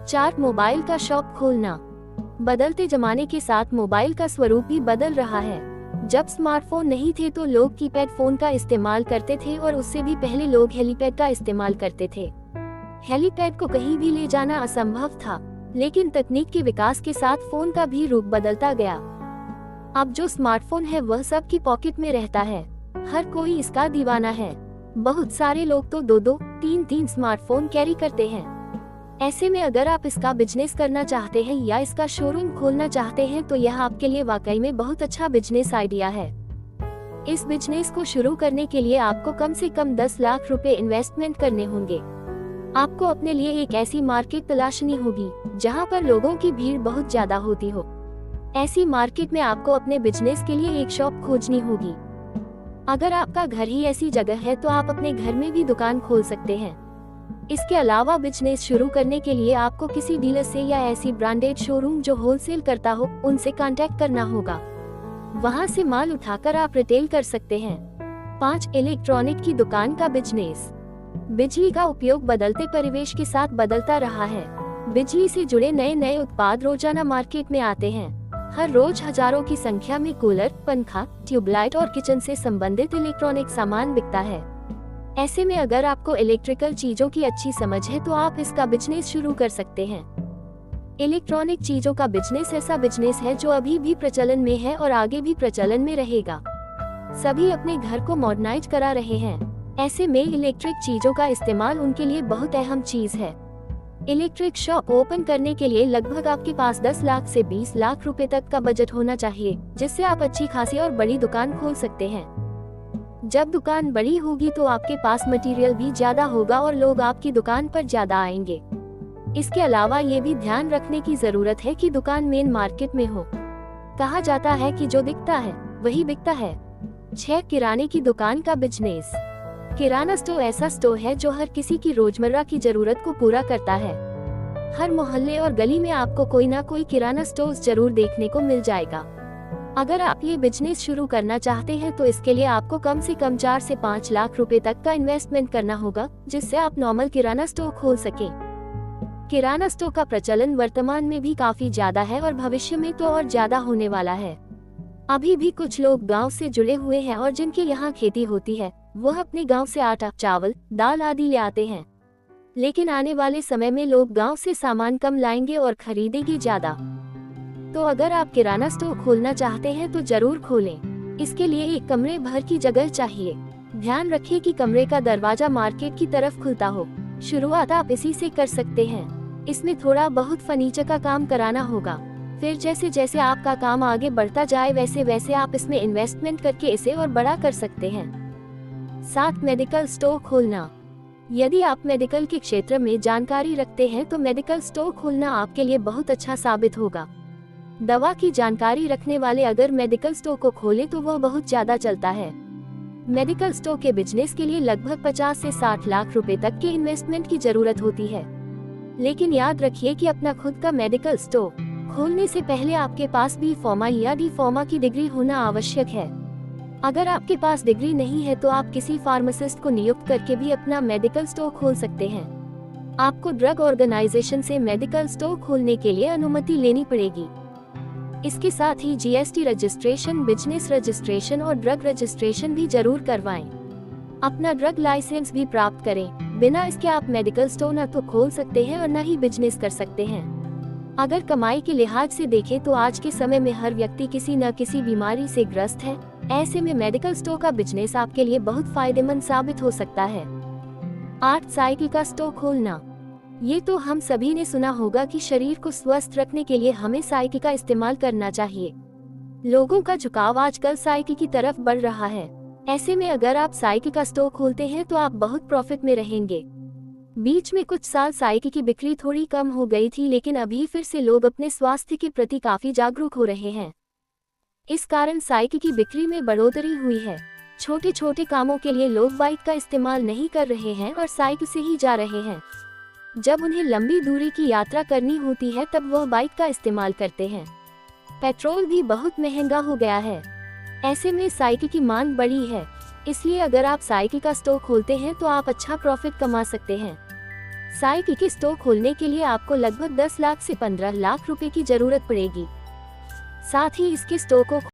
4 mobile का shop खोलना। बदलते जमाने के साथ मोबाइल का स्वरूप भी बदल रहा है। जब स्मार्टफोन नहीं थे तो लोग कीपैड फोन का इस्तेमाल करते थे और उससे भी पहले लोग हेलीपैड का इस्तेमाल करते थे। हेलीपैड को कहीं भी ले जाना असंभव था, लेकिन तकनीक के विकास के साथ फोन का भी रूप बदलता गया। अब जो स्मार्टफोन है वह सबकी पॉकेट में रहता है। हर कोई इसका दीवाना है। बहुत सारे लोग तो 2-2, 3-3 स्मार्टफोन कैरी करते हैं। ऐसे में अगर आप इसका बिजनेस करना चाहते हैं या इसका शोरूम खोलना चाहते हैं तो यह आपके लिए वाकई में बहुत अच्छा बिजनेस आइडिया है। इस बिजनेस को शुरू करने के लिए आपको कम से कम 10 लाख रुपए इन्वेस्टमेंट करने होंगे। आपको अपने लिए एक ऐसी मार्केट तलाशनी होगी जहां पर लोगों की भीड़ बहुत ज्यादा होती हो। ऐसी मार्केट में आपको अपने बिजनेस के लिए एक शॉप खोजनी होगी। अगर आपका घर ही ऐसी जगह है तो आप अपने घर में भी दुकान खोल सकते हैं। इसके अलावा बिजनेस शुरू करने के लिए आपको किसी डीलर से या ऐसी ब्रांडेड शोरूम जो होलसेल करता हो उनसे कांटेक्ट करना होगा। वहां से माल उठाकर आप रिटेल कर सकते हैं। 5 इलेक्ट्रॉनिक की दुकान का बिजनेस। बिजली का उपयोग बदलते परिवेश के साथ बदलता रहा है। बिजली से जुड़े नए नए उत्पाद रोजाना मार्केट में आते हैं। हर रोज हजारों की संख्या में कूलर, पंखा, ट्यूबलाइट और किचन से संबंधित इलेक्ट्रॉनिक सामान बिकता है। ऐसे में अगर आपको इलेक्ट्रिकल चीजों की अच्छी समझ है तो आप इसका बिजनेस शुरू कर सकते हैं। इलेक्ट्रॉनिक चीजों का बिजनेस ऐसा बिजनेस है जो अभी भी प्रचलन में है और आगे भी प्रचलन में रहेगा। सभी अपने घर को मॉडर्नाइज करा रहे हैं। ऐसे में इलेक्ट्रिक चीजों का इस्तेमाल उनके लिए बहुत अहम चीज है। इलेक्ट्रिक शॉप ओपन करने के लिए लगभग आपके पास 10 लाख से 20 लाख रुपए तक का बजट होना चाहिए, जिससे आप अच्छी खासी और बड़ी दुकान खोल सकते हैं। जब दुकान बड़ी होगी तो आपके पास मटेरियल भी ज्यादा होगा और लोग आपकी दुकान पर ज्यादा आएंगे। इसके अलावा ये भी ध्यान रखने की जरूरत है कि दुकान मेन मार्केट में हो। कहा जाता है कि जो दिखता है वही बिकता है। 6 किराने की दुकान का बिजनेस। किराना स्टोर ऐसा स्टोर है जो हर किसी की रोजमर्रा की जरूरत को पूरा करता है। हर मोहल्ले और गली में आपको कोई ना कोई किराना स्टोर जरूर देखने को मिल जाएगा। अगर आप ये बिजनेस शुरू करना चाहते हैं तो इसके लिए आपको कम से कम 4 से 5 लाख रुपए तक का इन्वेस्टमेंट करना होगा, जिससे आप नॉर्मल किराना स्टोर खोल सकें। किराना स्टोर का प्रचलन वर्तमान में भी काफी ज्यादा है और भविष्य में तो और ज्यादा होने वाला है। अभी भी कुछ लोग गांव से जुड़े हुए हैं और जिनके यहाँ खेती होती है वह अपने गांव से आटा, चावल, दाल आदि ले आते हैं। लेकिन आने वाले समय में लोग गांव से सामान कम लाएंगे और खरीदेंगे ज्यादा। तो अगर आप किराना स्टोर खोलना चाहते हैं तो जरूर खोलें। इसके लिए एक कमरे भर की जगह चाहिए। ध्यान रखिए कि कमरे का दरवाजा मार्केट की तरफ खुलता हो। शुरुआत आप इसी से कर सकते हैं। इसमें थोड़ा बहुत फर्नीचर का काम कराना होगा। फिर जैसे जैसे आपका काम आगे बढ़ता जाए वैसे वैसे आप इसमें इन्वेस्टमेंट करके इसे और बड़ा कर सकते हैं। 7 मेडिकल स्टोर खोलना। यदि आप मेडिकल के क्षेत्र में जानकारी रखते हैं तो मेडिकल स्टोर खोलना आपके लिए बहुत अच्छा साबित होगा। दवा की जानकारी रखने वाले अगर मेडिकल स्टोर को खोले तो वह बहुत ज्यादा चलता है। मेडिकल स्टोर के बिजनेस के लिए लगभग 50 से 60 लाख रुपए तक के इन्वेस्टमेंट की जरूरत होती है। लेकिन याद रखिए कि अपना खुद का मेडिकल स्टोर खोलने से पहले आपके पास बी फार्मा या डी फार्मा की डिग्री होना आवश्यक है। अगर आपके पास डिग्री नहीं है तो आप किसी फार्मासिस्ट को नियुक्त करके भी अपना मेडिकल स्टोर खोल सकते हैं। आपको ड्रग ऑर्गेनाइजेशन से मेडिकल स्टोर खोलने के लिए अनुमति लेनी पड़ेगी। इसके साथ ही जीएसटी रजिस्ट्रेशन, बिजनेस रजिस्ट्रेशन और ड्रग रजिस्ट्रेशन भी जरूर करवाएं। अपना ड्रग लाइसेंस भी प्राप्त करें। बिना इसके आप मेडिकल स्टोर न तो खोल सकते हैं और न ही बिजनेस कर सकते हैं। अगर कमाई के लिहाज से देखें तो आज के समय में हर व्यक्ति किसी न किसी बीमारी से ग्रस्त है। ऐसे में मेडिकल स्टोर का बिजनेस आपके लिए बहुत फायदेमंद साबित हो सकता है। 8 साइकिल का स्टोर खोलना। ये तो हम सभी ने सुना होगा कि शरीर को स्वस्थ रखने के लिए हमें साइकिल का इस्तेमाल करना चाहिए। लोगों का झुकाव आजकल साइकिल की तरफ बढ़ रहा है। ऐसे में अगर आप साइकिल का स्टोर खोलते हैं तो आप बहुत प्रॉफिट में रहेंगे। बीच में कुछ साल साइकिल की बिक्री थोड़ी कम हो गई थी, लेकिन अभी फिर से लोग अपने स्वास्थ्य के प्रति काफी जागरूक हो रहे हैं। इस कारण साइकिल की बिक्री में बढ़ोतरी हुई है। छोटे छोटे कामों के लिए लोग बाइक का इस्तेमाल नहीं कर रहे हैं और साइकिल से ही जा रहे हैं। जब उन्हें लंबी दूरी की यात्रा करनी होती है तब वह बाइक का इस्तेमाल करते हैं। पेट्रोल भी बहुत महंगा हो गया है। ऐसे में साइकिल की मांग बढ़ी है, इसलिए अगर आप साइकिल का स्टोर खोलते हैं तो आप अच्छा प्रॉफिट कमा सकते हैं। साइकिल के स्टोर खोलने के लिए आपको लगभग 10 लाख से 15 लाख रुपए की जरूरत पड़ेगी। साथ ही इसके स्टोर को